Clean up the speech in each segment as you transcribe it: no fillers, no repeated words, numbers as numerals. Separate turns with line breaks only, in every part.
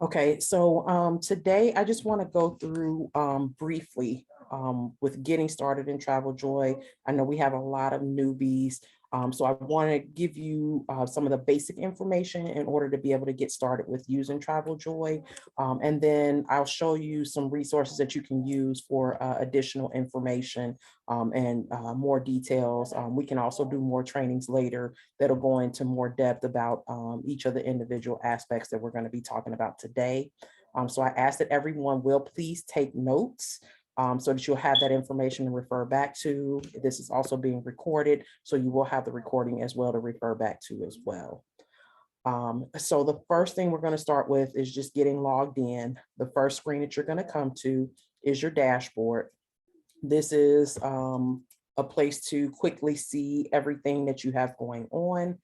Okay, so today I just want to go through briefly with getting started in Travel Joy. I know we have a lot of newbies, so I want to give you some of the basic information in order to be able to get started with using Travel Joy. And then I'll show you some resources that you can use for additional information and more details. We can also do more trainings later that'll go into more depth about each of the individual aspects that we're going to be talking about today. So I ask that everyone will please take notes so that you'll have that information to refer back to. This is also being recorded, so you will have the recording as well to refer back to as well. So the first thing we're going to start with is just getting logged in. The first screen that you're going to come to is your dashboard. This is a place to quickly see everything that you have going on.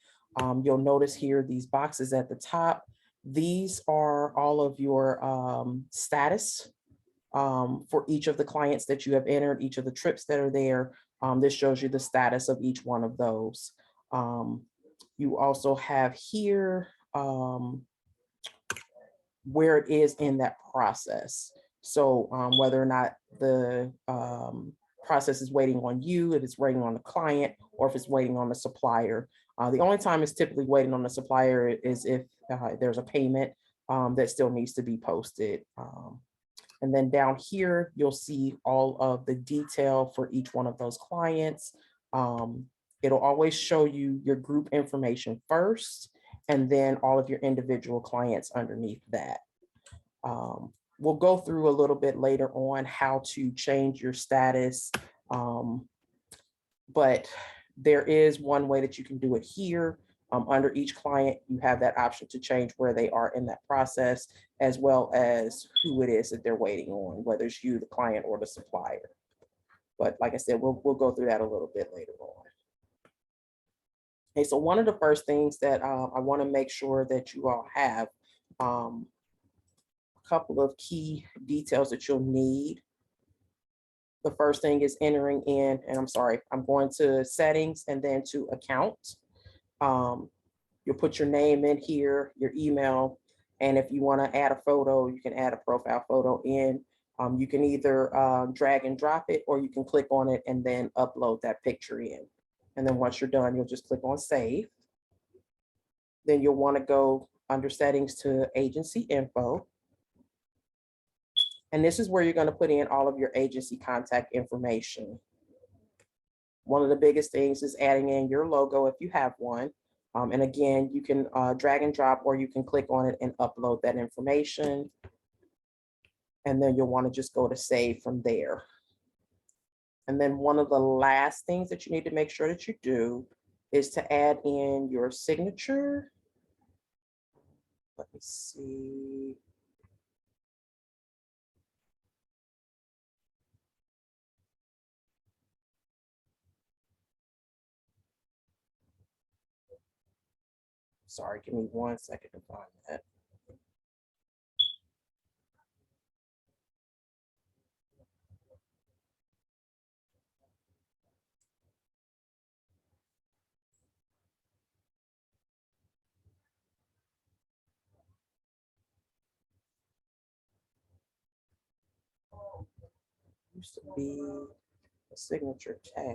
You'll notice here these boxes at the top. These are all of your status for each of the clients that you have entered, each of the trips that are there. This shows you the status of each one of those. You also have here where it is in that process. So whether or not the process is waiting on you, if it's waiting on the client, or if it's waiting on the supplier. The only time it's typically waiting on the supplier is if there's a payment that still needs to be posted. And then down here, you'll see all of the detail for each one of those clients. It'll always show you your group information first, and then all of your individual clients underneath that. We'll go through a little bit later on how to change your status, but there is one way that you can do it here. Under each client, you have that option to change where they are in that process, as well as who it is that they're waiting on, whether it's you, the client, or the supplier. But like I said, we'll go through that a little bit later on. Okay, so one of the first things that I want to make sure that you all have a couple of key details that you'll need. The first thing is entering in, and I'm going to settings and then to account. You'll put your name in here, your email, and if you want to add a photo, you can add a profile photo in. You can either drag and drop it, or you can click on it and then upload that picture in. And then once you're done, you'll just click on save. Then you'll want to go under settings to agency info. And this is where you're going to put in all of your agency contact information. One of the biggest things is adding in your logo if you have one. And again, you can drag and drop, or you can click on it and upload that information. And then you'll want to just go to save from there. And then one of the last things that you need to make sure that you do is to add in your signature. Let me see. Sorry, give me 1 second to find that. Used to be a signature tab.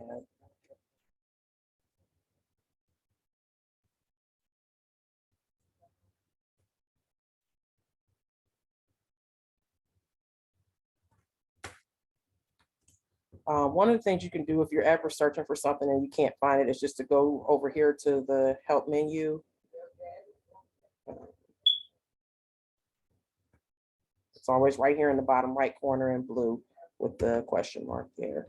One of the things you can do if you're ever searching for something and you can't find it is just to go over here to the help menu. It's always right here in the bottom right corner in blue with the question mark there.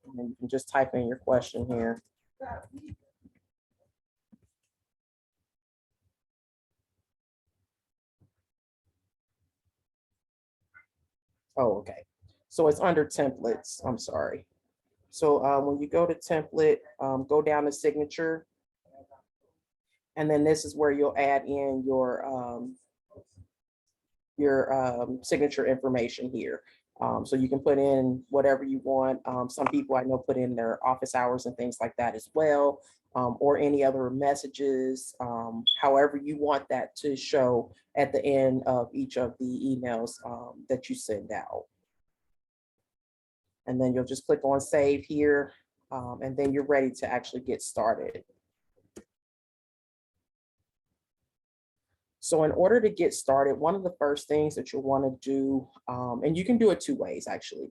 And then you can just type in your question here. Oh, okay. So it's under templates. I'm sorry. So when you go to template, go down to signature. And then this is where you'll add in your signature information here. So you can put in whatever you want. Some people I know put in their office hours and things like that as well. or any other messages, however you want that to show at the end of each of the emails that you send out. And then you'll just click on save here, and then you're ready to actually get started. So in order to get started, one of the first things that you'll want to do, and you can do it two ways actually.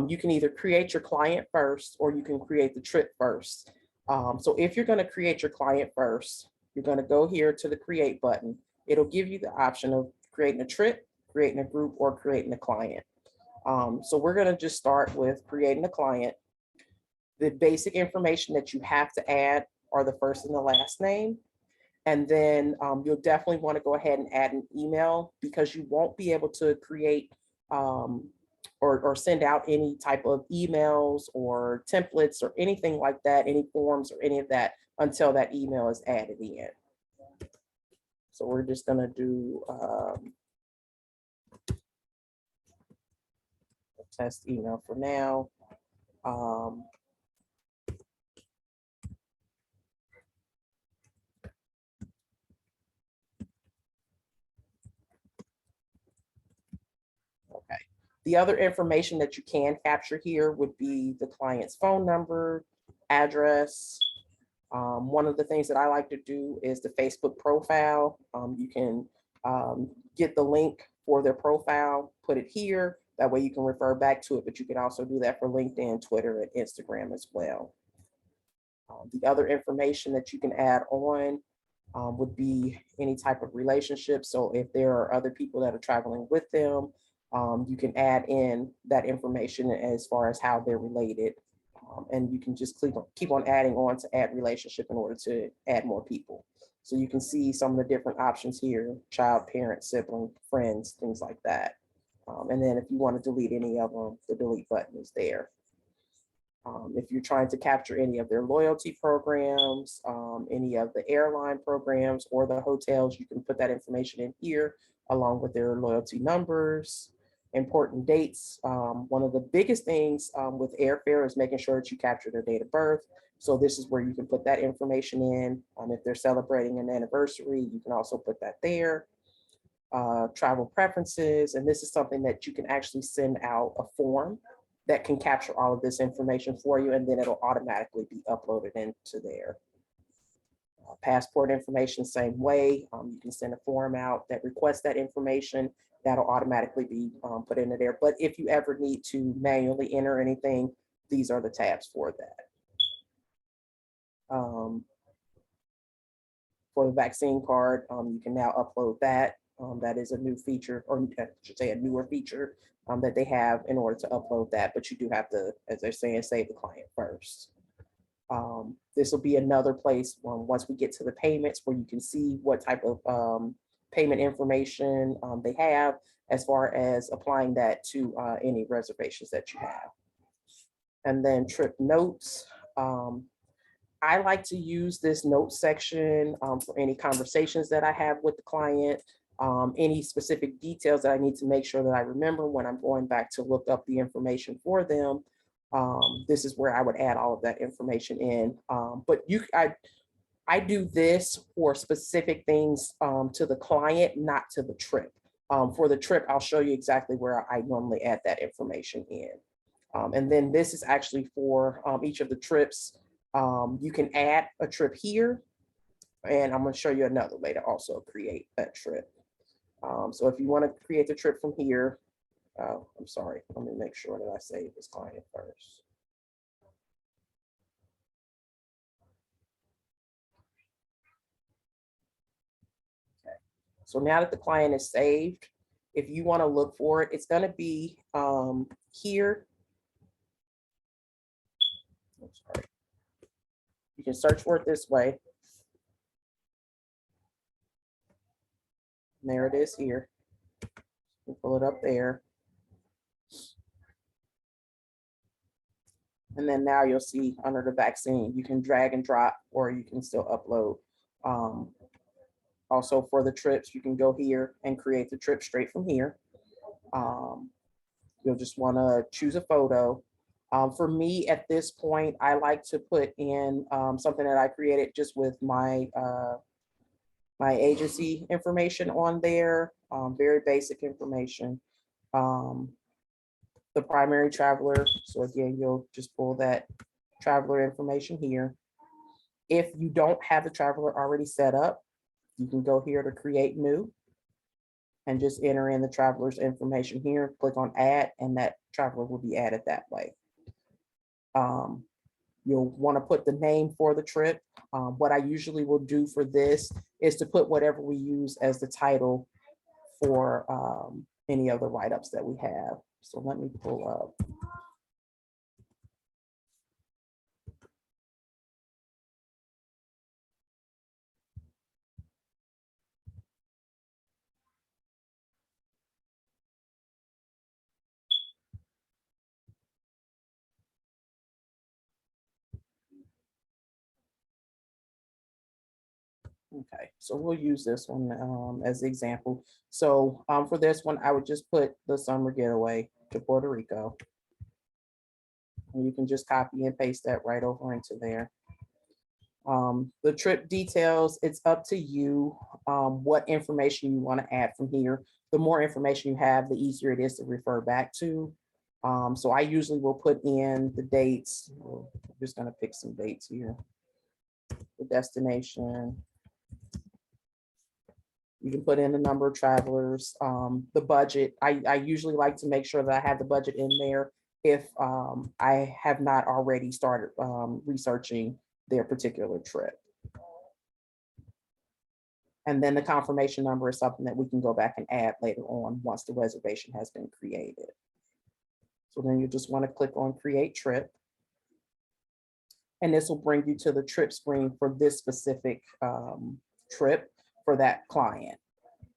You can either create your client first, or you can create the trip first. So if you're going to create your client first, you're going to go here to the create button. It'll give you the option of creating a trip, creating a group, or creating a client. So we're going to just start with creating a client. The basic information that you have to add are the first and the last name. And then you'll definitely want to go ahead and add an email, because you won't be able to create or send out any type of emails or templates or anything like that, any forms or any of that, until that email is added in. So we're just going to do a test email for now. Okay. The other information that you can capture here would be the client's phone number, address. One of the things that I like to do is the Facebook profile. You can get the link for their profile, put it here. That way you can refer back to it, but you can also do that for LinkedIn, Twitter, and Instagram as well. The other information that you can add on would be any type of relationship. So if there are other people that are traveling with them, you can add in that information as far as how they're related. And you can just keep on adding on to add relationship in order to add more people. So you can see some of the different options here: child, parent, sibling, friends, things like that. And then if you want to delete any of them, the delete button is there. If you're trying to capture any of their loyalty programs, any of the airline programs or the hotels, you can put that information in here along with their loyalty numbers, important dates. One of the biggest things with airfare is making sure that you capture their date of birth. So this is where you can put that information in. If they're celebrating an anniversary, you can also put that there. Travel preferences, and this is something that you can actually send out a form that can capture all of this information for you, and then it'll automatically be uploaded into there. Passport information, same way. You can send a form out that requests that information. That'll automatically be put into there. But if you ever need to manually enter anything, these are the tabs for that. For the vaccine card, you can now upload that. That is a new feature, or I should say a newer feature that they have in order to upload that, but you do have to, as they're saying, save the client first. This will be another place once we get to the payments where you can see what type of payment information they have as far as applying that to any reservations that you have. And then trip notes. I like to use this note section for any conversations that I have with the client, any specific details that I need to make sure that I remember when I'm going back to look up the information for them. This is where I would add all of that information in. But I do this for specific things to the client, not to the trip. For the trip, I'll show you exactly where I normally add that information in. And then this is actually for each of the trips. You can add a trip here, and I'm going to show you another way to also create that trip. So if you want to create the trip from here, I'm sorry, let me make sure that I save this client first. Okay. So now that the client is saved, if you want to look for it, it's going to be here. I'm sorry. You can search for it this way. And there it is here. You pull it up there. And then now you'll see under the vaccine, you can drag and drop, or you can still upload. Also for the trips, you can go here and create the trip straight from here. You'll just want to choose a photo. For me, at this point, I like to put in something that I created just with my my agency information on there, very basic information. Um, the primary traveler. So again, you'll just pull that traveler information here. If you don't have the traveler already set up, you can go here to create new and just enter in the traveler's information here, click on add, and that traveler will be added that way. You'll want to put the name for the trip. What I usually will do for this is to put whatever we use as the title for any of the write-ups that we have. So let me pull up. Okay, so we'll use this one as the example. So for this one, I would just put the summer getaway to Puerto Rico. And you can just copy and paste that right over into there. The trip details, it's up to you what information you want to add from here. The more information you have, the easier it is to refer back to. So I usually will put in the dates. I'm just going to pick some dates here. The destination. You can put in the number of travelers, the budget. I usually like to make sure that I have the budget in there if I have not already started researching their particular trip. And then the confirmation number is something that we can go back and add later on once the reservation has been created. So then you just want to click on create trip. And this will bring you to the trip screen for this specific trip for that client.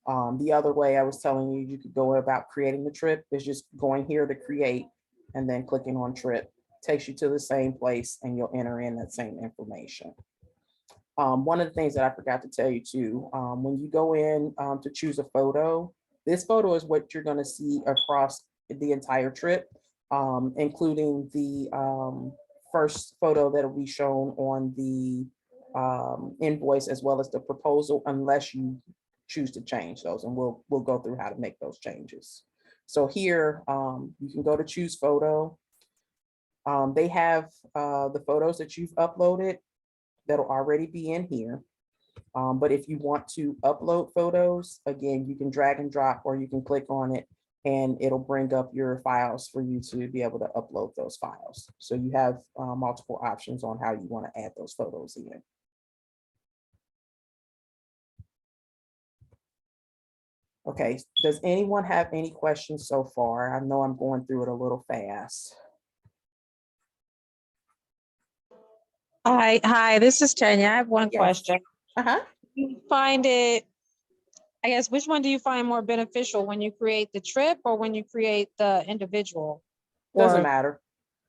The other way I was telling you, you could go about creating the trip is just going here to create and then clicking on trip. Takes you to the same place and you'll enter in that same information. One of the things that I forgot to tell you too, when you go in to choose a photo, this photo is what you're going to see across the entire trip, including the first photo that will be shown on the invoice as well as the proposal, unless you choose to change those, and we'll go through how to make those changes. So here you can go to choose photo. They have the photos that you've uploaded that'll already be in here. But if you want to upload photos, again, you can drag and drop or you can click on it and it'll bring up your files for you to be able to upload those files. So you have multiple options on how you want to add those photos in. Okay, does anyone have any questions so far? I know I'm going through it a little fast.
Hi, this is Tanya. I have one
Yes.
question.
Uh-huh.
You find it, I guess, which one do you find more beneficial, when you create the trip or when you create the individual?
Doesn't
Or,
matter.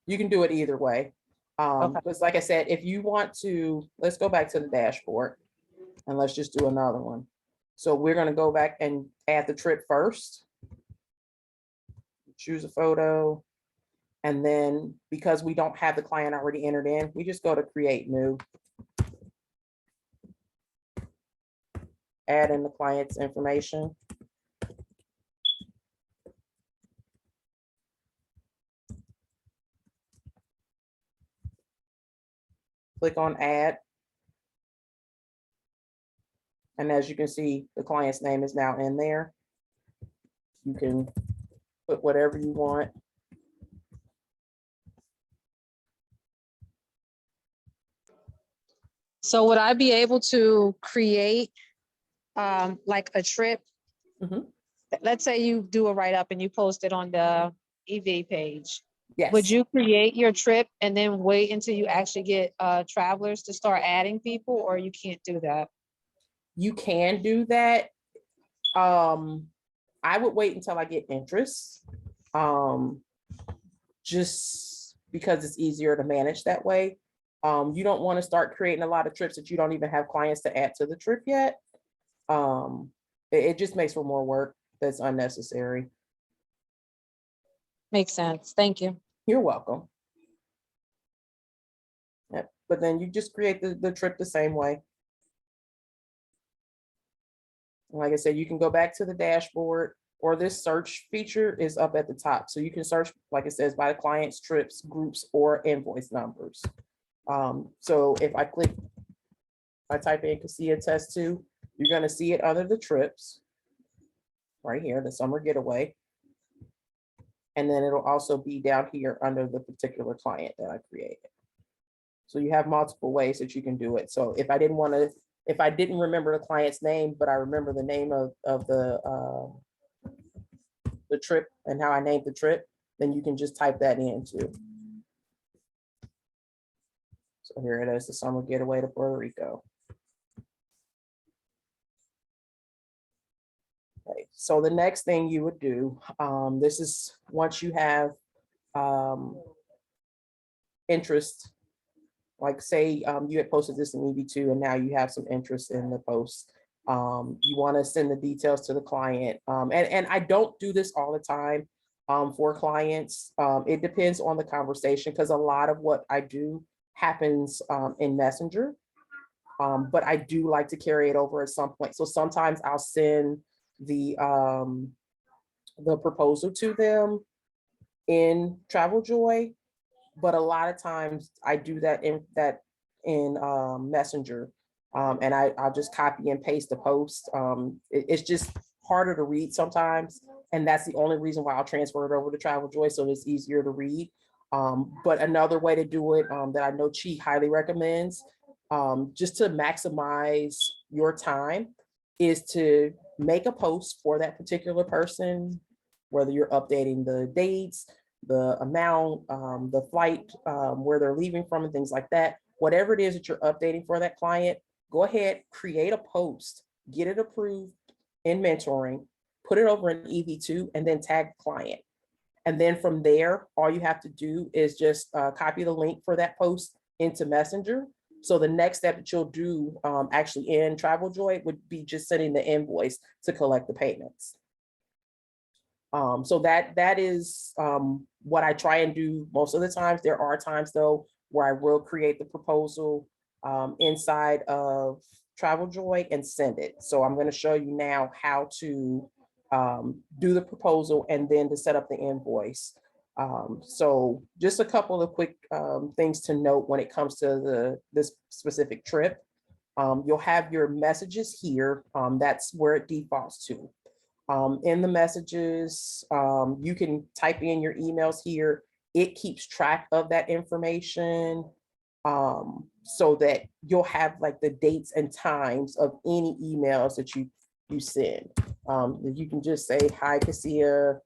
You can do it either way.
okay,
Because like I said, if you want to, let's go back to the dashboard and let's just do another one. So we're going to go back and add the trip first. Choose a photo. And then because we don't have the client already entered in, we just go to create new. Add in the client's information. Click on add. And as you can see, the client's name is now in there. You can put whatever you want.
so would I be able to create like a trip?
Mhm.
Let's say you do a write-up and you post it on the EV page.
Yes.
Would you create your trip and then wait until you actually get travelers to start adding people, or you can't do that?
You can do that. I would wait until I get interest. Just because it's easier to manage that way. You don't want to start creating a lot of trips that you don't even have clients to add to the trip yet. It just makes for more work that's unnecessary.
Makes sense. Thank you.
You're welcome. but then you just create the trip the same way. Like I said, you can go back to the dashboard, or this search feature is up at the top. So you can search, like it says, by the clients, trips, groups, or invoice numbers. So if I type in Cassia Test 2, you're gonna see it under the trips right here, the summer getaway. And then it'll also be down here under the particular client that I created. So you have multiple ways that you can do it. So if I didn't remember the client's name, but I remember the name of the trip and how I named the trip, then you can just type that in too. So here it is, the summer getaway to Puerto Rico. Okay, so the next thing you would do, this is once you have interest, like say you had posted this in EV2 and now you have some interest in the post. You want to send the details to the client. And I don't do this all the time for clients. It depends on the conversation, because a lot of what I do happens in Messenger. But I do like to carry it over at some point. So sometimes I'll send the proposal to them in TravelJoy, but a lot of times I do that in Messenger, and I'll just copy and paste the post. It's just harder to read sometimes, and that's the only reason why I'll transfer it over to TravelJoy, so it's easier to read. But another way to do it that I know Chi highly recommends, just to maximize your time, is to make a post for that particular person, whether you're updating the dates, the amount, the flight, where they're leaving from, and things like that. Whatever it is that you're updating for that client, go ahead, create a post, get it approved in mentoring, put it over in EV2, and then tag the client. And then from there, all you have to do is just copy the link for that post into Messenger. So the next step that you'll do actually in TravelJoy would be just sending the invoice to collect the payments. So that is what I try and do most of the times. There are times though where I will create the proposal inside of TravelJoy and send it. So I'm going to show you now how to do the proposal and then to set up the invoice. So just a couple of quick things to note when it comes to this specific trip. You'll have your messages here. That's where it defaults to. In the messages, you can type in your emails here. It keeps track of that information so that you'll have like the dates and times of any emails that you send. You can just say, hi, Cassia.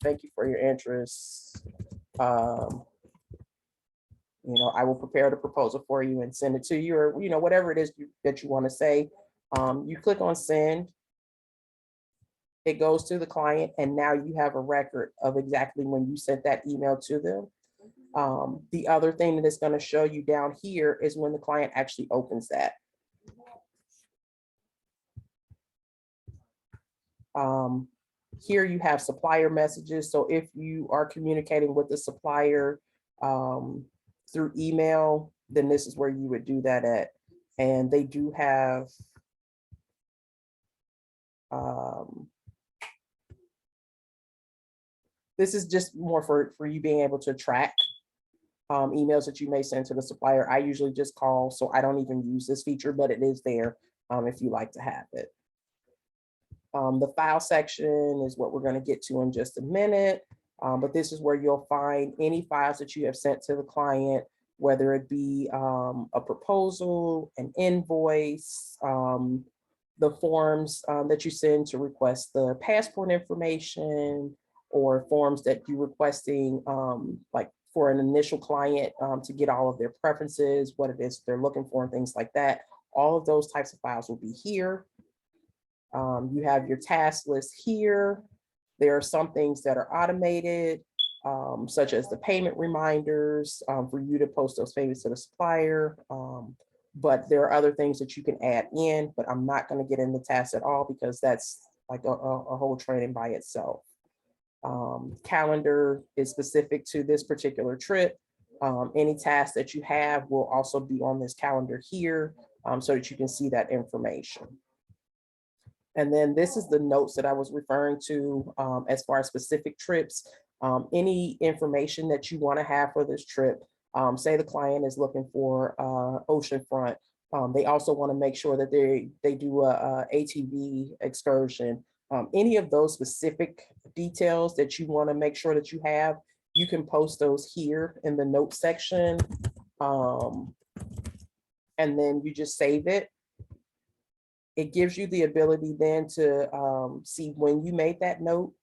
Thank you for your interest. I will prepare the proposal for you and send it to you, or whatever it is that you want to say. You click on send. It goes to the client, and now you have a record of exactly when you sent that email to them. The other thing that it's going to show you down here is when the client actually opens that. Here you have supplier messages. So if you are communicating with the supplier through email, then this is where you would do that at. And they do have this is just more for you being able to track emails that you may send to the supplier. I usually just call, so I don't even use this feature, but it is there if you like to have it. The file section is what we're going to get to in just a minute, but this is where you'll find any files that you have sent to the client, whether it be a proposal, an invoice, the forms that you send to request the passport information, or forms that you're requesting like for an initial client to get all of their preferences, what it is they're looking for, and things like that. All of those types of files will be here. You have your task list here. There are some things that are automated, such as the payment reminders for you to post those payments to the supplier. But there are other things that you can add in, but I'm not going to get into tasks at all because that's like a whole training by itself. Calendar is specific to this particular trip. Any tasks that you have will also be on this calendar here, so that you can see that information. And then this is the notes that I was referring to as far as specific trips. Any information that you want to have for this trip, say the client is looking for oceanfront. They also want to make sure that they do a ATV excursion. Any of those specific details that you want to make sure that you have, you can post those here in the notes section. And then you just save it. It gives you the ability then to see when you made that note,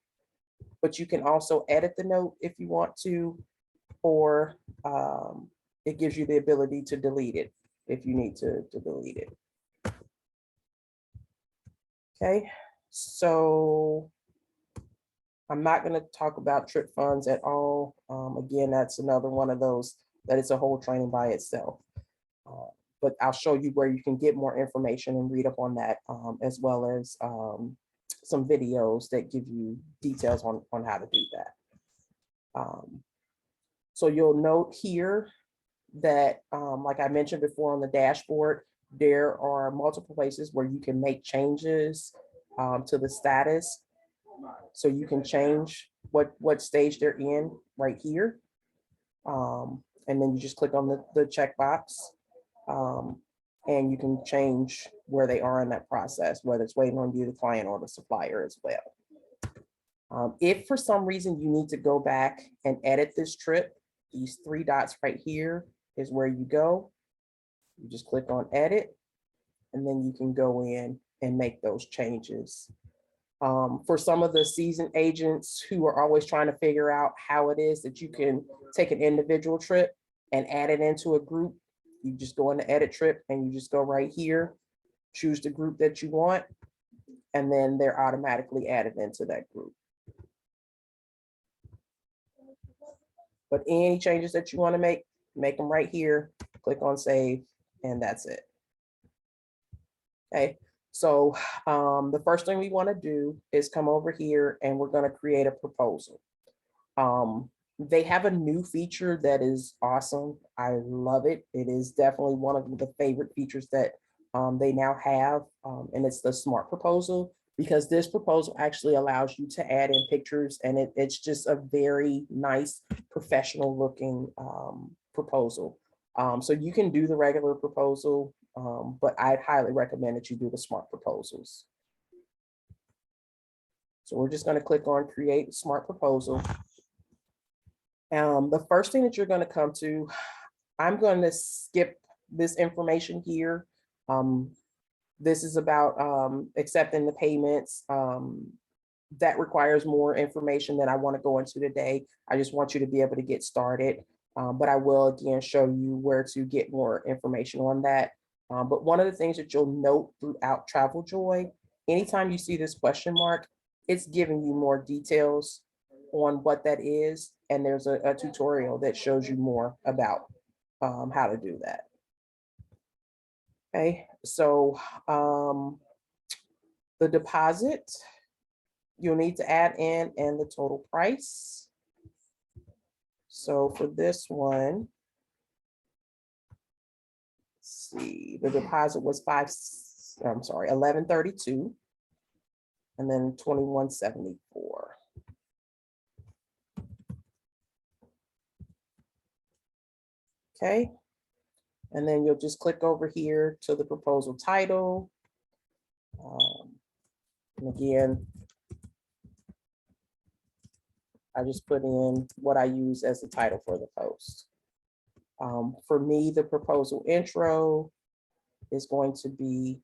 but you can also edit the note if you want to, or it gives you the ability to delete it if you need to delete it. Okay, so I'm not going to talk about trip funds at all. Again, that's another one of those that it's a whole training by itself. But I'll show you where you can get more information and read up on that, as well as some videos that give you details on how to do that. So you'll note here that, like I mentioned before on the dashboard, there are multiple places where you can make changes to the status. So you can change what stage they're in right here. And then you just click on the checkbox. And you can change where they are in that process, whether it's waiting on you, the client, or the supplier as well. If for some reason you need to go back and edit this trip, these three dots right here is where you go. You just click on edit, and then you can go in and make those changes. For some of the seasoned agents who are always trying to figure out how it is that you can take an individual trip and add it into a group, you just go in the edit trip and you just go right here, choose the group that you want, and then they're automatically added into that group. But any changes that you want to make them right here, click on save, and that's it. Okay, so the first thing we want to do is come over here and we're going to create a proposal. They have a new feature that is awesome. I love it. It is definitely one of the favorite features that they now have, and it's the smart proposal, because this proposal actually allows you to add in pictures, and it's just a very nice, professional looking proposal. So you can do the regular proposal, but I'd highly recommend that you do the smart proposals. So we're just going to click on create smart proposal. The first thing that you're going to come to, I'm going to skip this information here. This is about accepting the payments. That requires more information that I want to go into today. I just want you to be able to get started. But I will again show you where to get more information on that. But one of the things that you'll note throughout Travel Joy, anytime you see this question mark, it's giving you more details on what that is. And there's a tutorial that shows you more about how to do that. Okay, so the deposit, you'll need to add in and the total price. So for this one, let's see, the deposit was $1132, and then $2174. Okay, and then you'll just click over here to the proposal title. And again, I just put in what I use as the title for the post. For me, the proposal intro is going to be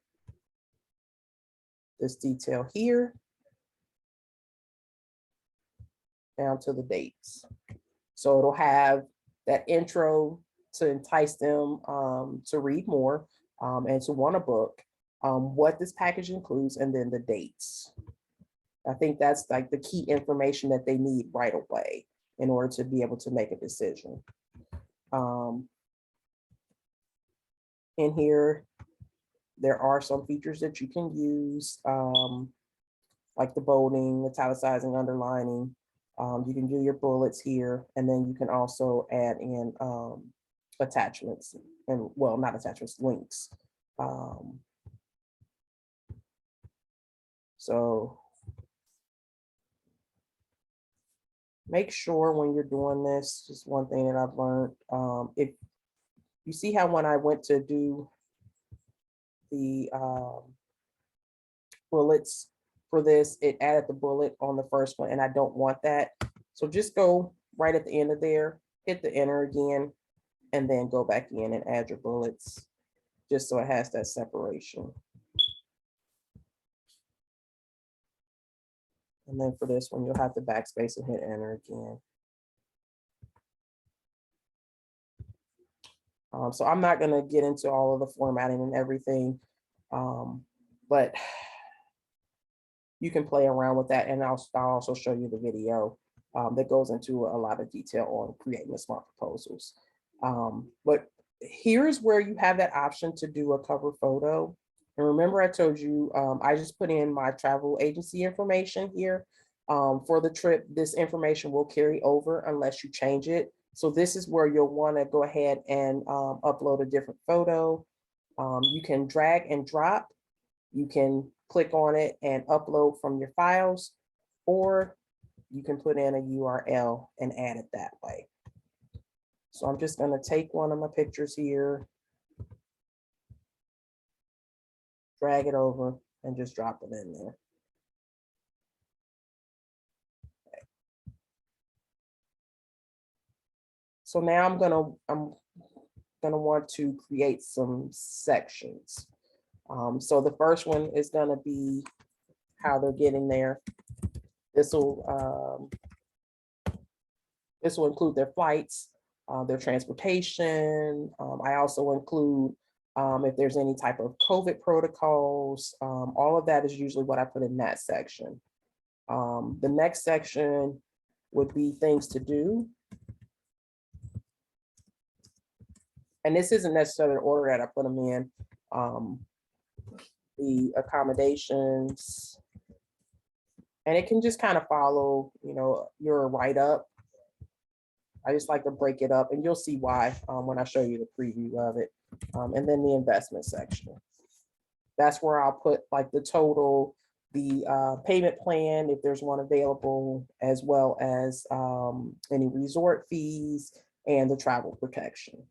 this detail here, down to the dates. So it'll have that intro to entice them to read more and to want to book, what this package includes, and then the dates. I think that's like the key information that they need right away in order to be able to make a decision. In here, there are some features that you can use, like the bolding, italicizing, underlining. You can do your bullets here, and then you can also add in attachments and, well, not attachments, links. So make sure when you're doing this, just one thing that I've learned, if you see how when I went to do the bullets for this, it added the bullet on the first one, and I don't want that. So just go right at the end of there, hit the enter again, and then go back in and add your bullets, just so it has that separation. And then for this one, you'll have to backspace and hit enter again. So I'm not gonna get into all of the formatting and everything, but you can play around with that, and I'll also show you the video that goes into a lot of detail on creating the smart proposals. But here's where you have that option to do a cover photo. And remember, I told you, I just put in my travel agency information here for the trip. This information will carry over unless you change it. So this is where you'll want to go ahead and upload a different photo. You can drag and drop. You can click on it and upload from your files, or you can put in a URL and add it that way. So I'm just going to take one of my pictures here, drag it over, and just drop it in there. Okay. So now I'm gonna want to create some sections. So the first one is gonna be how they're getting there. This will include their flights, their transportation. I also include if there's any type of COVID protocols. All of that is usually what I put in that section. The next section would be things to do. And this isn't necessarily the order that I put them in. The accommodations, and it can just kind of follow, your write-up. I just like to break it up, and you'll see why when I show you the preview of it. And then the investment section. That's where I'll put like the total, the payment plan, if there's one available, as well as any resort fees and the travel protection.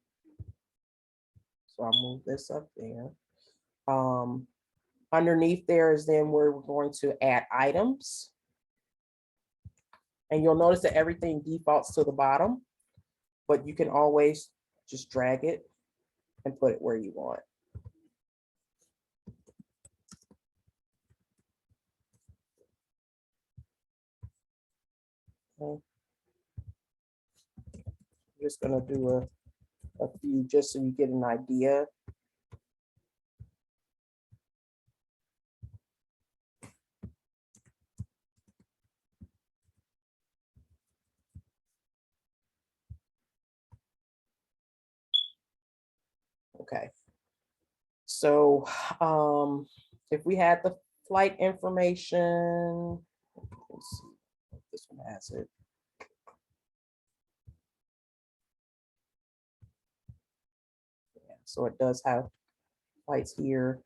So I'll move this up there. Underneath there is then where we're going to add items. And you'll notice that everything defaults to the bottom, but you can always just drag it and put it where you want. Okay. I'm just gonna do a few just so you get an idea. Okay. So if we had the flight information, let's see if this one has it. Yeah, so it does have flights here.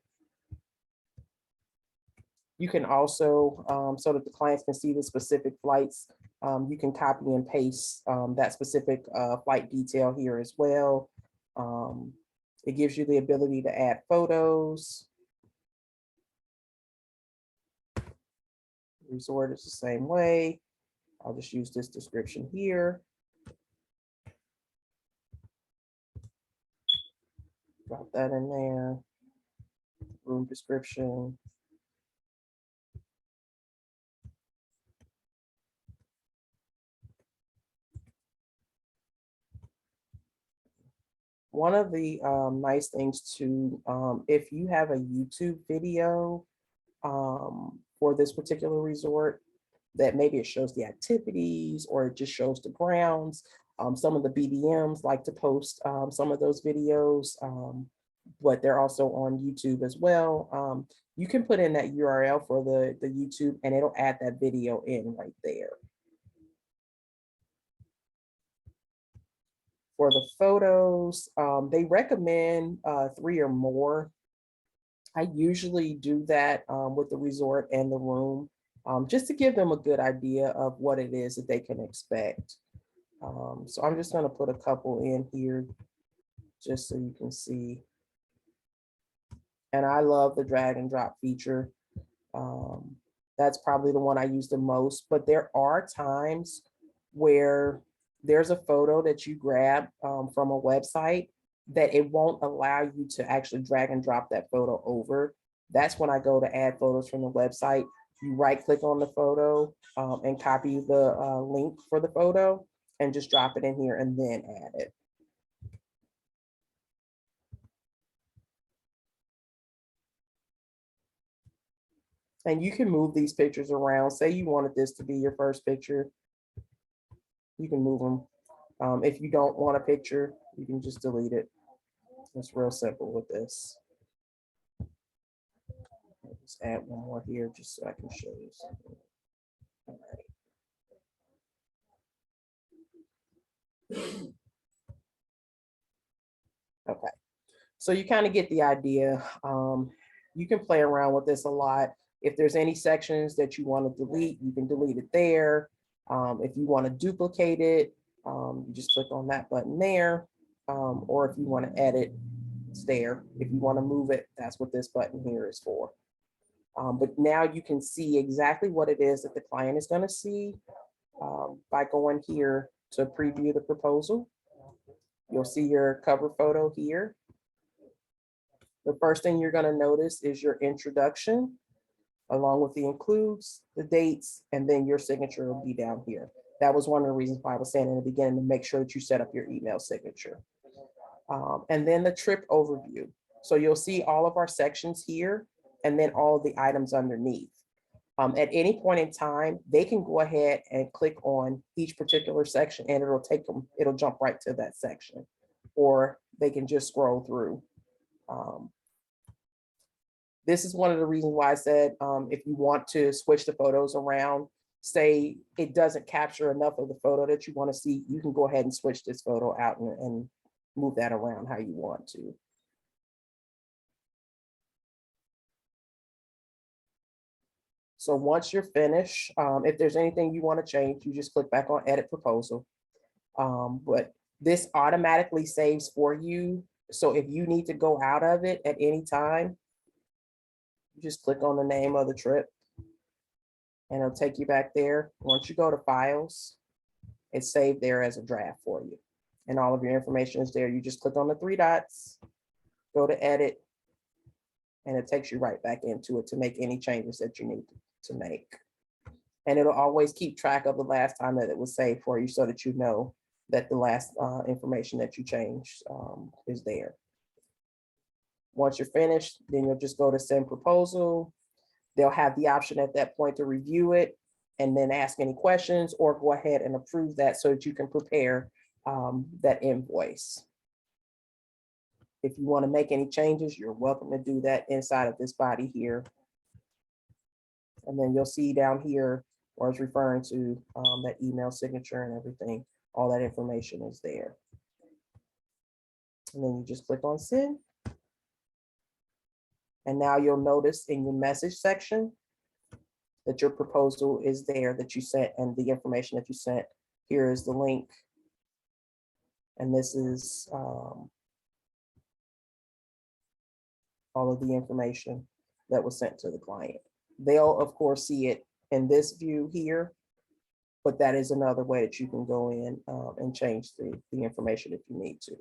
You can also, so that the clients can see the specific flights, you can copy and paste that specific flight detail here as well. It gives you the ability to add photos. Resort is the same way. I'll just use this description here. Drop that in there. Room description. One of the nice things too, if you have a YouTube video for this particular resort, that maybe it shows the activities or it just shows the grounds. Some of the BDMs like to post some of those videos, but they're also on YouTube as well. You can put in that URL for the YouTube and it'll add that video in right there. For the photos, they recommend 3 or more. I usually do that with the resort and the room, just to give them a good idea of what it is that they can expect. So I'm just going to put a couple in here just so you can see. And I love the drag and drop feature. That's probably the one I use the most, but there are times where there's a photo that you grab from a website that it won't allow you to actually drag and drop that photo over. That's when I go to add photos from the website. You right click on the photo and copy the link for the photo and just drop it in here and then add it. And you can move these pictures around. Say you wanted this to be your first picture, you can move them. If you don't want a picture, you can just delete it. It's real simple with this. I'll just add one more here just so I can show you something. All right. Okay, so you kind of get the idea. You can play around with this a lot. If there's any sections that you want to delete, you can delete it there. If you want to duplicate it, you just click on that button there. Or if you want to edit, it's there. If you want to move it, that's what this button here is for. But now you can see exactly what it is that the client is going to see by going here to preview the proposal. You'll see your cover photo here. The first thing you're going to notice is your introduction, along with the includes, the dates, and then your signature will be down here. That was one of the reasons why I was saying in the beginning to make sure that you set up your email signature. And then the trip overview. So you'll see all of our sections here and then all of the items underneath. At any point in time, they can go ahead and click on each particular section and it'll take them, it'll jump right to that section, or they can just scroll through. This is one of the reasons why I said if you want to switch the photos around, say it doesn't capture enough of the photo that you want to see, you can go ahead and switch this photo out and move that around how you want to. So once you're finished, if there's anything you want to change, you just click back on edit proposal. But this automatically saves for you. So if you need to go out of it at any time, you just click on the name of the trip and it'll take you back there. Once you go to files, it's saved there as a draft for you. And all of your information is there. You just click on the 3 dots, go to edit, and it takes you right back into it to make any changes that you need to make. And it'll always keep track of the last time that it was saved for you so that you know that the last information that you changed is there. Once you're finished, then you'll just go to send proposal. They'll have the option at that point to review it and then ask any questions or go ahead and approve that so that you can prepare that invoice. If you want to make any changes, you're welcome to do that inside of this body here. And then you'll see down here where it's referring to that email signature and everything. All that information is there. And then you just click on send. And now you'll notice in your message section that your proposal is there that you sent and the information that you sent. Here is the link. And this is all of the information that was sent to the client. They'll of course see it in this view here, but that is another way that you can go in and change the information if you need to.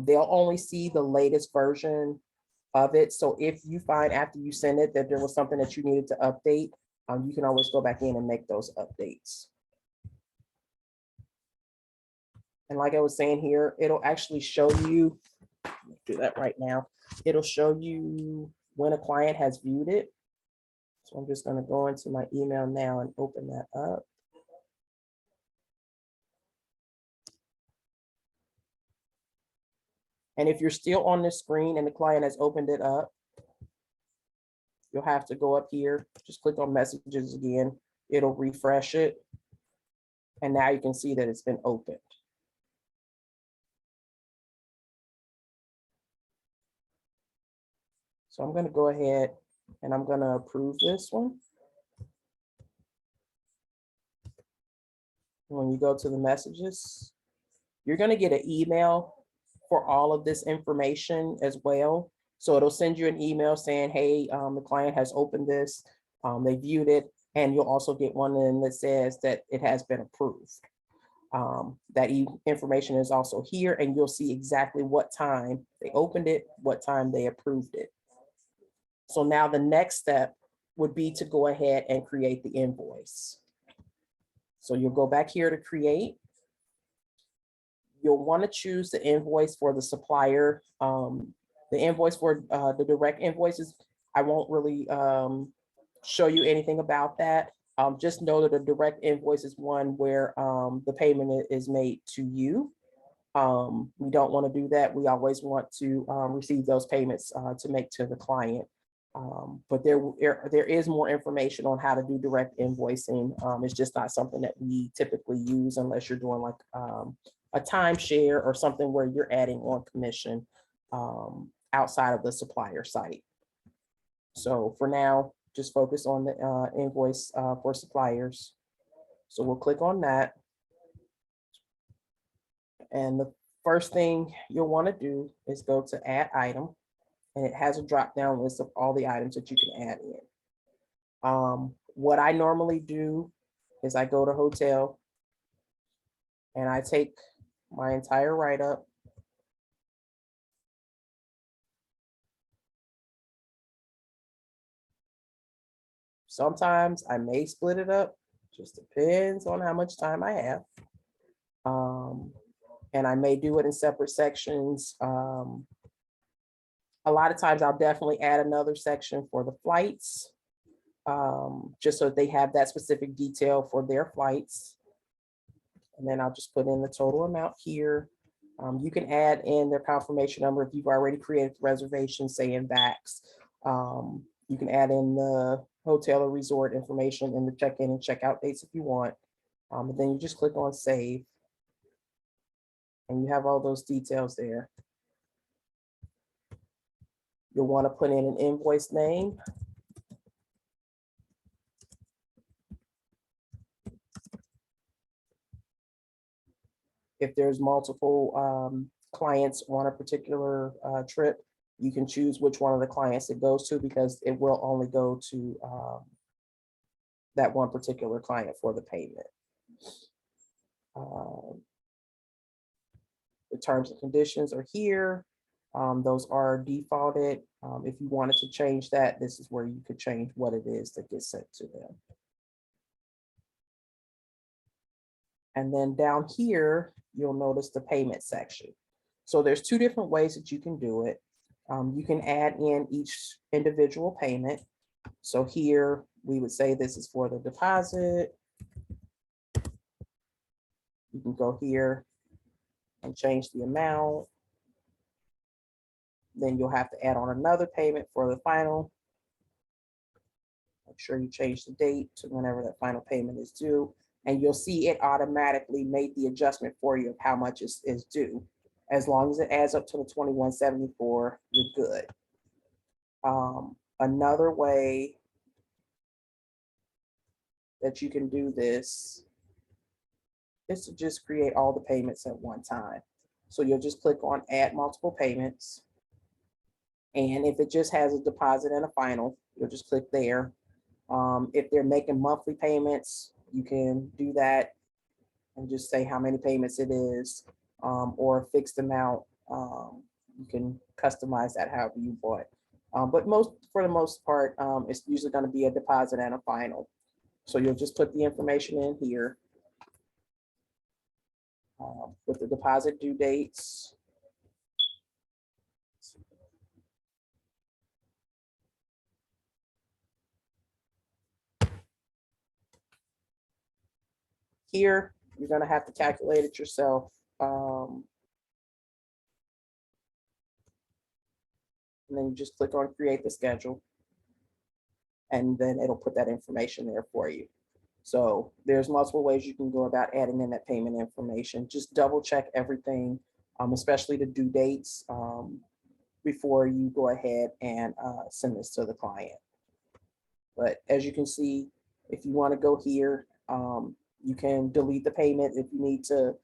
They'll only see the latest version of it. So if you find after you send it that there was something that you needed to update, you can always go back in and make those updates. And like I was saying here, it'll actually show you, do that right now. It'll show you when a client has viewed it. So I'm just going to go into my email now and open that up. And if you're still on this screen and the client has opened it up, you'll have to go up here, just click on messages again. It'll refresh it. And now you can see that it's been opened. So I'm going to go ahead and I'm going to approve this one. When you go to the messages, you're going to get an email for all of this information as well. So it'll send you an email saying, hey, the client has opened this, they viewed it, and you'll also get one in that says that it has been approved. That information is also here, and you'll see exactly what time they opened it, what time they approved it. So now the next step would be to go ahead and create the invoice. So you'll go back here to create. You'll want to choose the invoice for the supplier. The invoice for the direct invoices, I won't really show you anything about that. Just know that a direct invoice is one where the payment is made to you. We don't want to do that. We always want to receive those payments to make to the client. But there is more information on how to do direct invoicing. It's just not something that we typically use unless you're doing like a timeshare or something where you're adding on commission outside of the supplier site. So for now, just focus on the invoice for suppliers. So we'll click on that. And the first thing you'll want to do is go to add item. And it has a drop down list of all the items that you can add in. What I normally do is I go to hotel and I take my entire write-up. Sometimes I may split it up, just depends on how much time I have. And I may do it in separate sections. A lot of times I'll definitely add another section for the flights, just so they have that specific detail for their flights. And then I'll just put in the total amount here. You can add in their confirmation number if you've already created the reservation, say in VAX. You can add in the hotel or resort information and the check-in and check-out dates if you want. And then you just click on save. And you have all those details there. You'll want to put in an invoice name. If there's multiple clients on a particular trip, you can choose which one of the clients it goes to because it will only go to that one particular client for the payment. The terms and conditions are here. Those are defaulted. If you wanted to change that, this is where you could change what it is that gets sent to them. And then down here, you'll notice the payment section. So there's two different ways that you can do it. You can add in each individual payment. So here we would say this is for the deposit. You can go here and change the amount. Then you'll have to add on another payment for the final. Make sure you change the date to whenever that final payment is due. And you'll see it automatically made the adjustment for you of how much is due. As long as it adds up to the $21.74, you're good. Another way that you can do this is to just create all the payments at one time. So you'll just click on add multiple payments. And if it just has a deposit and a final, you'll just click there. If they're making monthly payments, you can do that and just say how many payments it is, or a fixed amount. You can customize that however you want. But for the most part, it's usually going to be a deposit and a final. So you'll just put the information in here with the deposit due dates. Here, you're going to have to calculate it yourself. And then you just click on create the schedule. And then it'll put that information there for you. So there's multiple ways you can go about adding in that payment information. Just double check everything, especially the due dates. before you go ahead and send this to the client. But as you can see, if you want to go here, you can delete the payment if you need to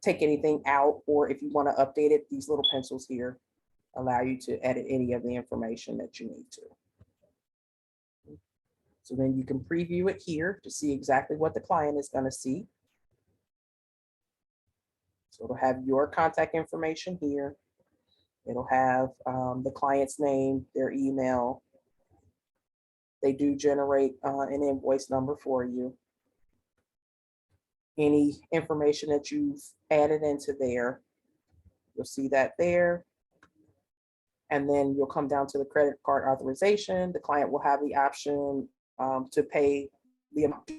take anything out, or if you want to update it, these little pencils here allow you to edit any of the information that you need to. So then you can preview it here to see exactly what the client is going to see. So it'll have your contact information here. It'll have the client's name, their email. They do generate an invoice number for you. Any information that you've added into there, you'll see that there. And then you'll come down to the credit card authorization. The client will have the option to pay the amount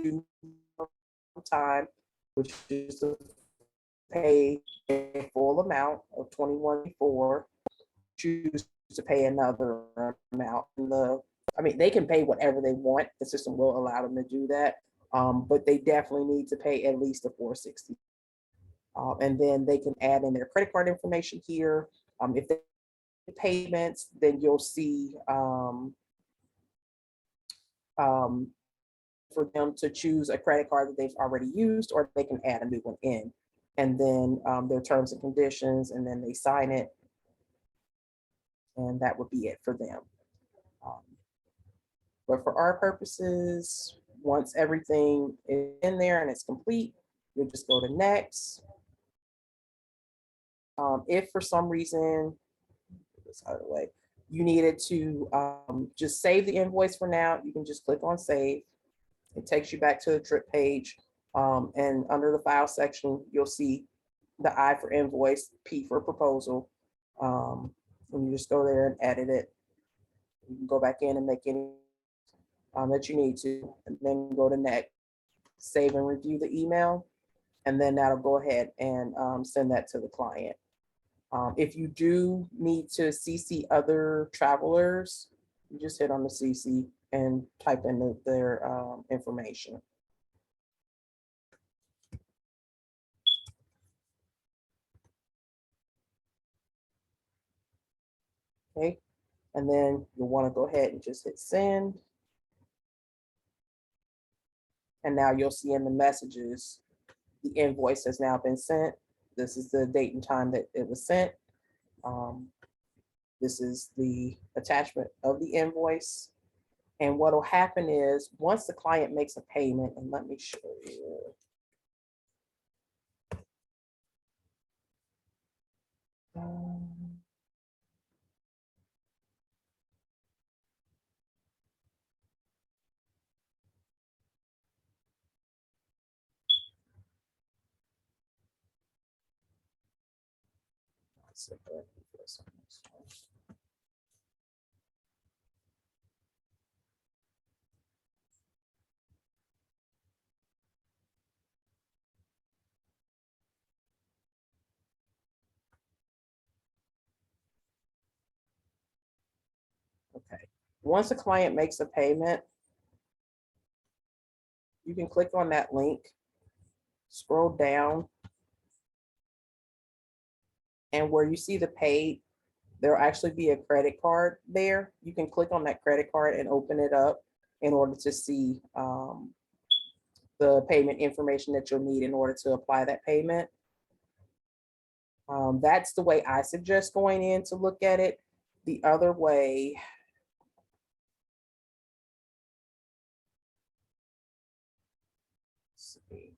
due on time, which is to pay a full amount of $21.04. Choose to pay another amount. I mean, they can pay whatever they want. The system will allow them to do that, but they definitely need to pay at least the $460. And then they can add in their credit card information here. If they payments, then you'll see for them to choose a credit card that they've already used, or they can add a new one in. And then their terms and conditions, and then they sign it. And that would be it for them. But for our purposes, once everything is in there and it's complete, you'll just go to next. If for some reason, this out of the way, you needed to just save the invoice for now, you can just click on save. It takes you back to the trip page. And under the file section, you'll see the I for invoice, P for proposal. And you just go there and edit it. You can go back in and make any that you need to, and then go to next, save and review the email, and then that'll go ahead and send that to the client. If you do need to CC other travelers, you just hit on the CC and type in their information. Okay, and then you'll want to go ahead and just hit send. And now you'll see in the messages, the invoice has now been sent. This is the date and time that it was sent. This is the attachment of the invoice. And what will happen is once the client makes a payment, and let me show you. Okay, once a client makes a payment, you can click on that link, scroll down, and where you see the paid, there'll actually be a credit card there. You can click on that credit card and open it up in order to see the payment information that you'll need in order to apply that payment. That's the way I suggest going in to look at it. The other way, let's see.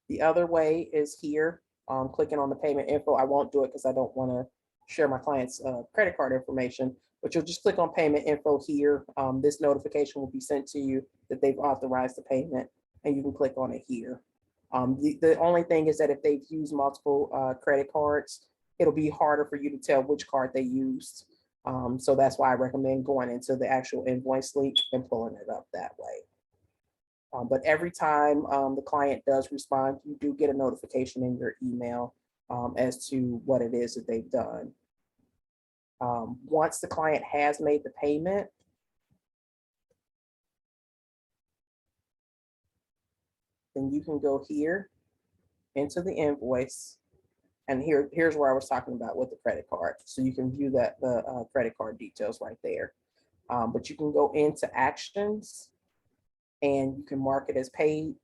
The other way is here, clicking on the payment info. I won't do it because I don't want to share my client's credit card information, but you'll just click on payment info here. This notification will be sent to you that they've authorized the payment, and you can click on it here. The only thing is that if they've used multiple credit cards, it'll be harder for you to tell which card they used. So that's why I recommend going into the actual invoice link and pulling it up that way. But every time the client does respond, you do get a notification in your email as to what it is that they've done. Once the client has made the payment, then you can go here into the invoice. And here's where I was talking about with the credit card. So you can view that the credit card details right there. But you can go into actions and you can mark it as paid.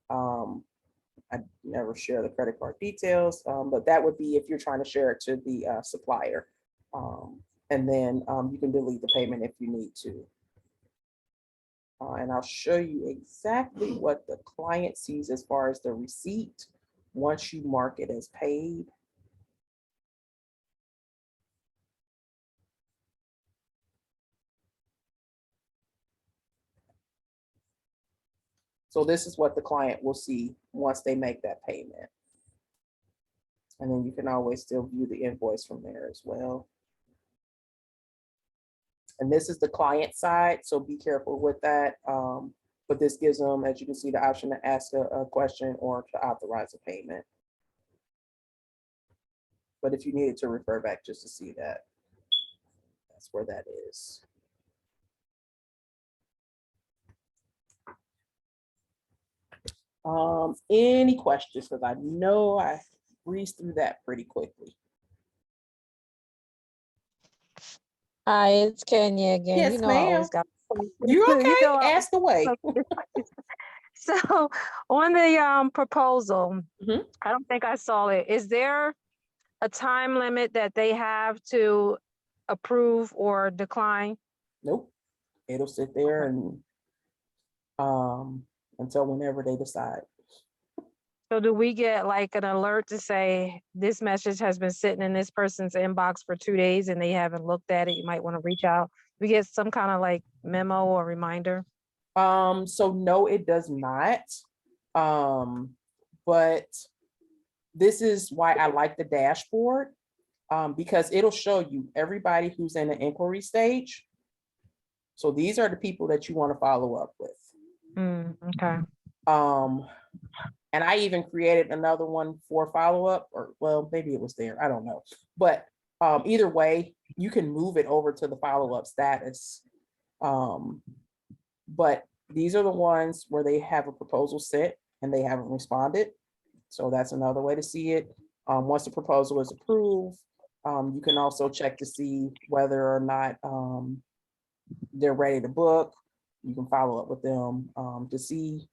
I never share the credit card details, but that would be if you're trying to share it to the supplier. And then you can delete the payment if you need to. And I'll show you exactly what the client sees as far as the receipt once you mark it as paid. So this is what the client will see once they make that payment. And then you can always still view the invoice from there as well. And this is the client side, so be careful with that. But this gives them, as you can see, the option to ask a question or to authorize a payment. But if you needed to refer back just to see that, that's where that is. Any questions? Because I know I breezed through that pretty quickly.
Hi, it's Kenya again.
Yes,
You know, I always
ma'am.
got.
You okay?
You know,
Ask away.
so on the proposal,
Mhm.
I don't think I saw it. Is there a time limit that they have to approve or decline?
Nope. It'll sit there and until whenever they decide.
So do we get like an alert to say this message has been sitting in this person's inbox for 2 days and they haven't looked at it? You might want to reach out. We get some kind of like memo or reminder.
So no, it does not. But this is why I like the dashboard, because it'll show you everybody who's in the inquiry stage. So these are the people that you want to follow up with.
Okay.
And I even created another one for follow-up, or well, maybe it was there, I don't know. But either way, you can move it over to the follow-up status. But these are the ones where they have a proposal sent and they haven't responded. So that's another way to see it. Once the proposal is approved, you can also check to see whether or not they're ready to book. You can follow up with them to see.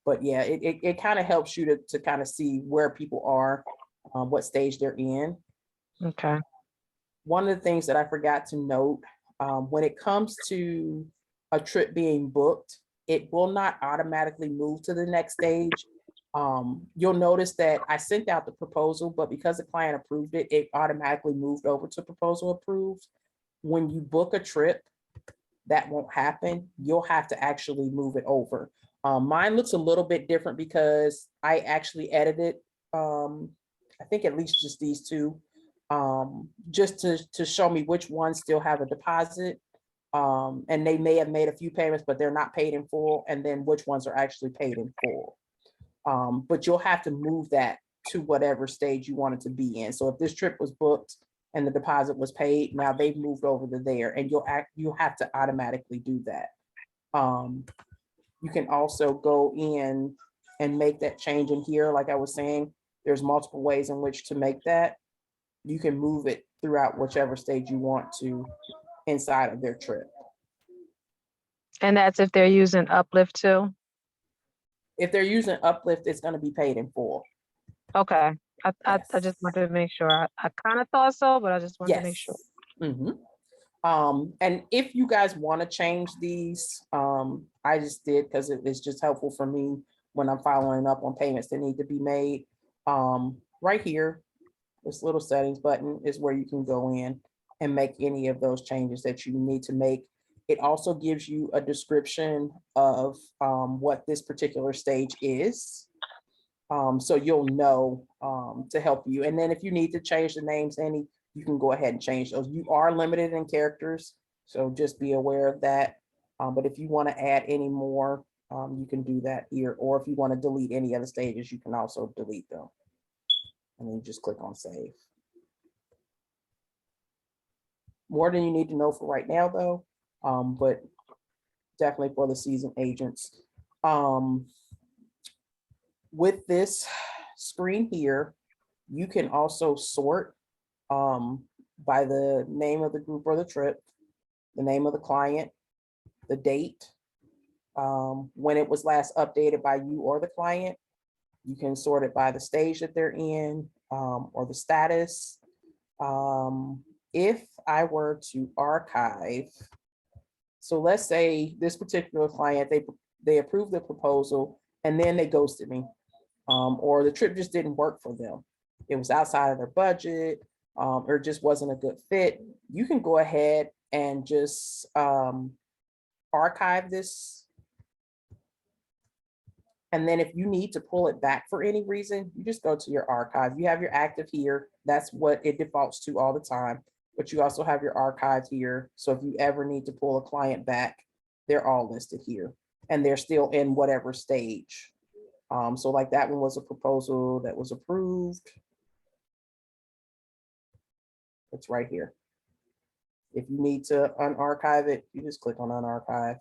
But yeah, it kind of helps you to kind of see where people are, what stage they're in.
Okay.
One of the things that I forgot to note, when it comes to a trip being booked, it will not automatically move to the next stage. You'll notice that I sent out the proposal, but because the client approved it, it automatically moved over to proposal approved. When you book a trip, that won't happen. You'll have to actually move it over. Mine looks a little bit different because I actually edited, I think at least just these two, just to show me which ones still have a deposit. And they may have made a few payments, but they're not paid in full, and then which ones are actually paid in full. But you'll have to move that to whatever stage you want it to be in. So if this trip was booked and the deposit was paid, now they've moved over to there, and you'll have to automatically do that. You can also go in and make that change in here. Like I was saying, there's multiple ways in which to make that. You can move it throughout whichever stage you want to inside of their trip.
And that's if they're using Uplift too?
If they're using Uplift, it's going to be paid in full.
Okay. I
Yes.
just wanted to make sure. I kind of thought so, but I just wanted to make
Yes.
sure.
And if you guys want to change these, I just did because it's just helpful for me when I'm following up on payments that need to be made. Right here, this little settings button is where you can go in and make any of those changes that you need to make. It also gives you a description of what this particular stage is. So you'll know to help you. And then if you need to change the names, you can go ahead and change those. You are limited in characters, so just be aware of that. But if you want to add any more, you can do that here. Or if you want to delete any other stages, you can also delete them. And then just click on save. More than you need to know for right now, though, but definitely for the seasoned agents. with this screen here, you can also sort by the name of the group or the trip, the name of the client, the date, when it was last updated by you or the client. You can sort it by the stage that they're in, or the status. If I were to archive, so let's say this particular client, they approved the proposal and then they ghosted me, or the trip just didn't work for them. It was outside of their budget, or just wasn't a good fit. You can go ahead and just archive this. And then if you need to pull it back for any reason, you just go to your archive. You have your active here. That's what it defaults to all the time. But you also have your archive here. So if you ever need to pull a client back, they're all listed here. And they're still in whatever stage. So like that one was a proposal that was approved. It's right here. If you need to unarchive it, you just click on unarchive.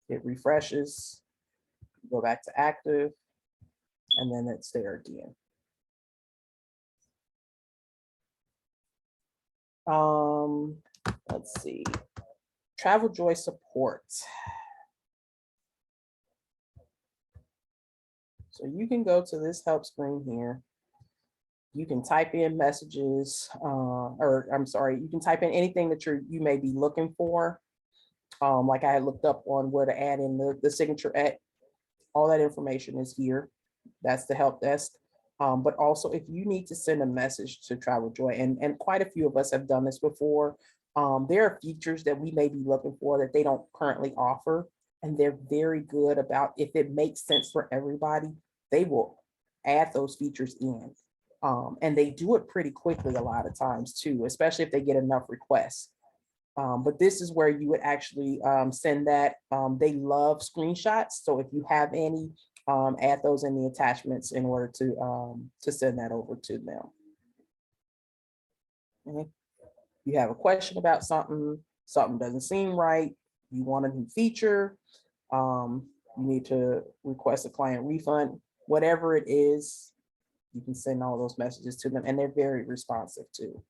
It refreshes. Go back to active, and then it's there again. Let's see, Travel Joy support. So you can go to this help screen here. You can type in messages, or I'm sorry, you can type in anything that you may be looking for. Like I had looked up on where to add in the signature at. All that information is here. That's the help desk. But also if you need to send a message to Travel Joy, and quite a few of us have done this before, there are features that we may be looking for that they don't currently offer. And they're very good about, if it makes sense for everybody, they will add those features in. And they do it pretty quickly a lot of times too, especially if they get enough requests. But this is where you would actually send that. They love screenshots. So if you have any, add those in the attachments in order to send that over to them. Okay. You have a question about something doesn't seem right, you want a new feature, you need to request a client refund, whatever it is, you can send all those messages to them, and they're very responsive too.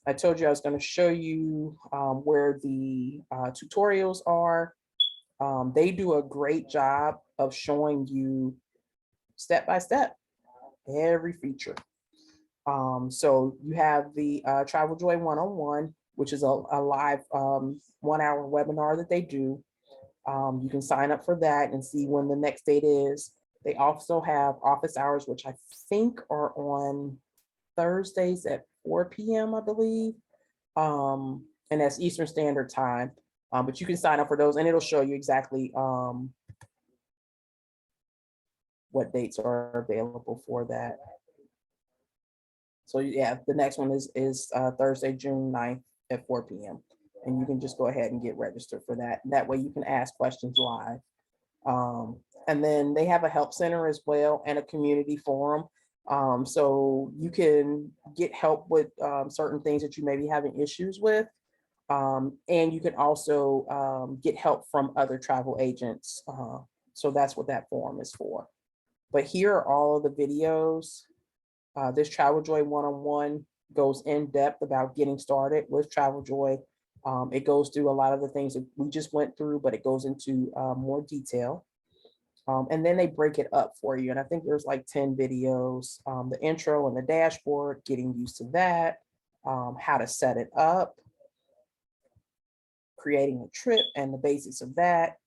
I told you I was going to show you where the tutorials are. They do a great job of showing you step by step every feature. So you have the Travel Joy 101, which is a live 1 hour webinar that they do. You can sign up for that and see when the next date is. They also have office hours, which I think are on Thursdays at 4 p.m. I believe, and that's Eastern Standard Time. But you can sign up for those, and it'll show you exactly what dates are available for that. So yeah, the next one is Thursday, June 9th at 4 p.m. And you can just go ahead and get registered for that. That way you can ask questions live. And then they have a help center as well, and a community forum. So you can get help with certain things that you may be having issues with. And you can also get help from other travel agents. So that's what that forum is for. But here are all of the videos. This Travel Joy 101 goes in depth about getting started with Travel Joy. It goes through a lot of the things that we just went through, but it goes into more detail. And then they break it up for you. And I think there's like 10 videos, the intro and the dashboard, getting used to that, how to set it up, creating a trip and the basics of that,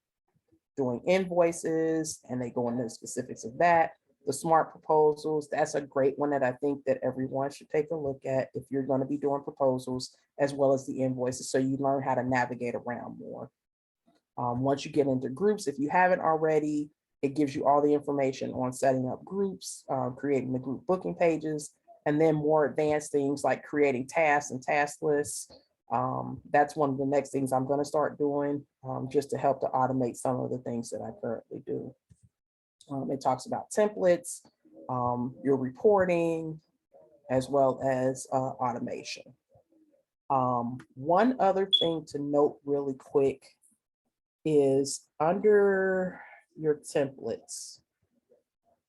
doing invoices, and they go into the specifics of that. The smart proposals, that's a great one that I think that everyone should take a look at if you're going to be doing proposals, as well as the invoices, so you learn how to navigate around more. Once you get into groups, if you haven't already, it gives you all the information on setting up groups, creating the group booking pages, and then more advanced things like creating tasks and task lists. That's one of the next things I'm going to start doing, just to help to automate some of the things that I currently do. It talks about templates, your reporting, as well as automation. One other thing to note really quick is under your templates.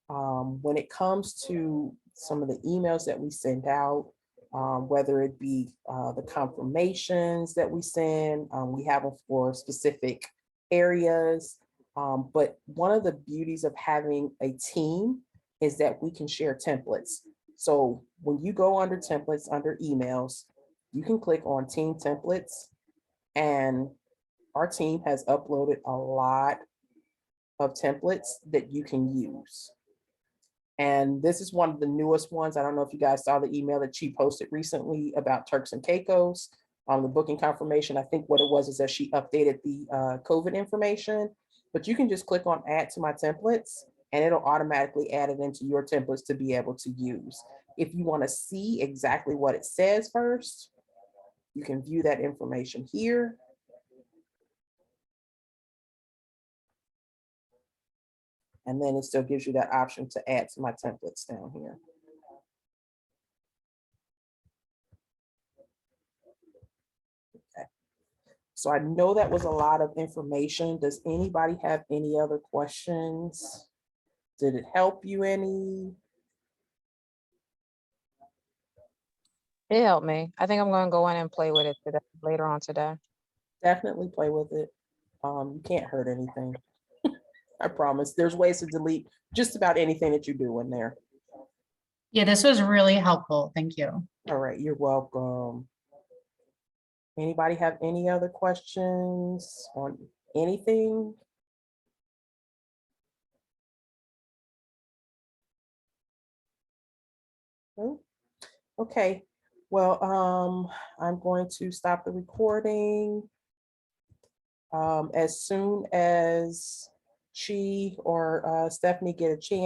When it comes to some of the emails that we send out, whether it be the confirmations that we send, we have them for specific areas. But one of the beauties of having a team is that we can share templates. So when you go under templates, under emails, you can click on team templates, and our team has uploaded a lot of templates that you can use. And this is one of the newest ones. I don't know if you guys saw the email that she posted recently about Turks and Caicos on the booking confirmation. I think what it was is that she updated the COVID information, but you can just click on add to my templates and it'll automatically add it into your templates to be able to use. If you want to see exactly what it says first, you can view that information here. And then it still gives you that option to add to my templates down here. Okay. So I know that was a lot of information. Does anybody have any other questions? Did it help you any?
It helped me. I think I'm gonna go in and play with it today, later on today.
Definitely play with it. You can't hurt anything. I promise. There's ways to delete just about anything that you do in there.
Yeah, this was really helpful. Thank you.
All right, you're welcome. Anybody have any other questions on anything? No? Okay, well, I'm going to stop the recording. As soon as she or Stephanie get a chance